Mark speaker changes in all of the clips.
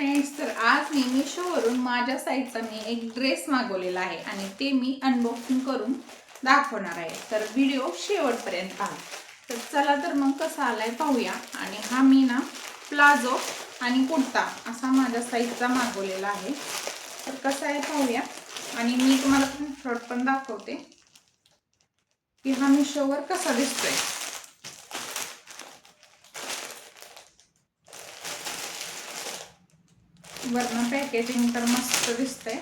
Speaker 1: Friends, तर आज मी मीशोवरून माझ्या साईजचा मी एक ड्रेस मागवलेला आहे आणि ते मी अनबॉक्सिंग करून दाखवणार आहे. तर व्हिडिओ शेवटपर्यंत पहा. तर चला तर मग कसा आलाय पाहूया. आणि हा मी ना प्लाझो आणि कुर्ता असा माझ्या साईजचा मागवलेला आहे. तर कसा आहे पाहूया. आणि मी तुम्हाला फ्रंट पण दाखवते की हा मीशोवर कसा दिसतोय. वरनं पॅकेजिंग तर मस्त दिसतंय.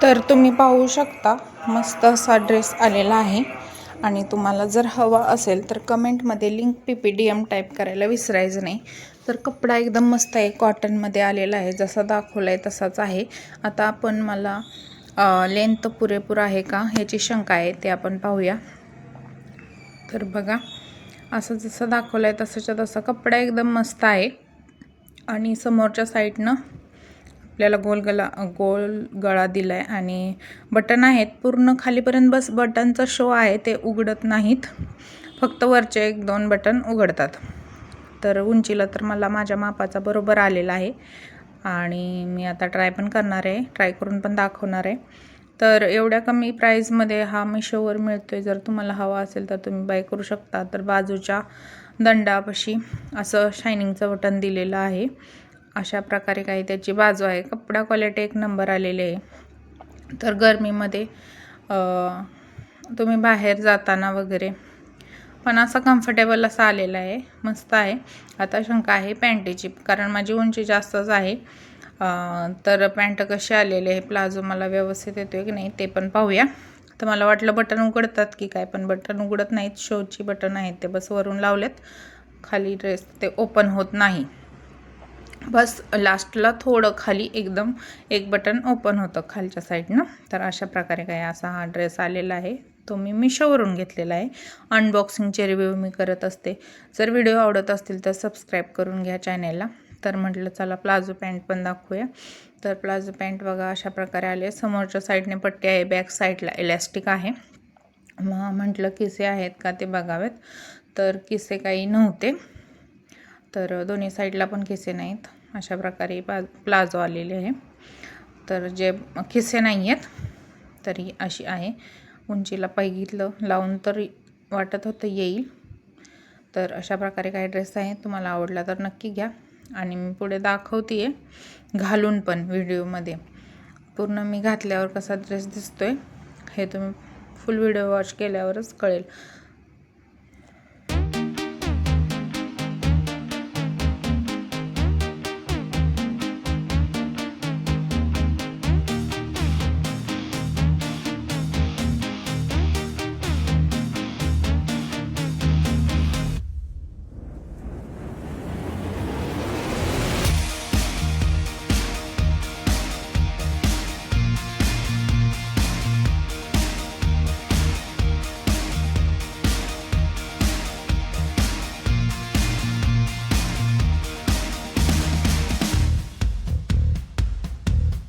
Speaker 1: तर तुम्ही पाहू शकता मस्त असा ड्रेस आलेला आहे. आणि तुम्हाला जर हवा असेल तर कमेंटमध्ये लिंक PPDM टाईप करायला विसरायचं नाही. तर कपडा एकदम मस्त आहे, कॉटनमध्ये आलेला आहे, जसा दाखवला आहे तसाच आहे. आता आपण मला लेंथ पुरेपूर आहे का ह्याची शंका आहे, ते आपण पाहूया. तर बघा, असं जसं दाखवलं आहे तसाच्या तसा कपडा एकदम मस्त आहे. आणि समोरच्या साईडनं आपल्याला गोल गळा दिला आहे आणि बटन आहेत पूर्ण खालीपर्यंत. बस बटनचा शो आहे, ते उघडत नाहीत, फक्त वरचे 1-2 बटन उघडतात. तर उंचीला तर मला माझ्या मापाचा बरोबर आलेला आहे. आणि मी आता ट्राय पण करणार आहे, ट्राय करून पण दाखवणार आहे. तर एवढ्या कमी प्राईजमध्ये हा मीशोवर मिळतो आहे. जर तुम्हाला हवा असेल तर तुम्ही बाय करू शकता. तर बाजूच्या दंडापाशी असं शायनिंगचं बटन दिलेलं आहे. अशा प्रकारे काही त्याची बाजू आहे. कपडा क्वालिटी एक नंबर आलेली आहे. तर गरमीमध्ये तुम्ही बाहेर जाताना वगैरे पण असा कम्फर्टेबल असा आलेला आहे, मस्त आहे. आता शंका आहे पॅन्टीची, कारण माझी उंची जास्तच आहे. तर पॅन्ट कशी आलेली आहे, प्लाझो मला व्यवस्थित येतोय की नाही ते पण पाहूया. तर मला वाटलं बटन उघडतात की काय, पण बटन उघडत नाहीत. शोची बटन आहेत ते बस वरून लावलेत, खाली ड्रेस ते ओपन होत नाही. बस लास्टला थोडं खाली एकदम एक बटन ओपन होतं खालच्या साईडनं. तर अशा प्रकारे काय असा हा ड्रेस आलेला आहे. तो मी मीशोवरून घेतलेला आहे. अनबॉक्सिंगचे रिव्ह्यू मी करत असते. जर व्हिडिओ आवडत असतील तर सबस्क्राईब करून घ्या चॅनेलला. तर म्हटलं चला प्लाझो पॅन्ट पण दाखवूया. तर प्लाझो पॅन्ट बघा अशा प्रकारे आले. समोरच्या साईडने पट्टी आहे, बॅक साईडला इलॅस्टिक आहे. मग म्हटलं किसे आहेत का ते बघावेत. तर किसे काही नव्हते, तर दोन्ही साईडला पण खिसे नाहीत. अशा प्रकारे प्लाझो आलेले आहे. तर जे खिसे नाही आहेत तरी अशी आहे. उंचीला बघितलं लावून तर वाटत होतं येईल. तर अशा प्रकारे काही ड्रेस आहे, तुम्हाला आवडला तर नक्की घ्या. आणि मी पुढे दाखवते आहे घालून पण व्हिडिओमध्ये. पूर्ण मी घातल्यावर कसा ड्रेस दिसतोय हे तुम्ही फुल व्हिडिओ वॉच केल्यावरच कळेल.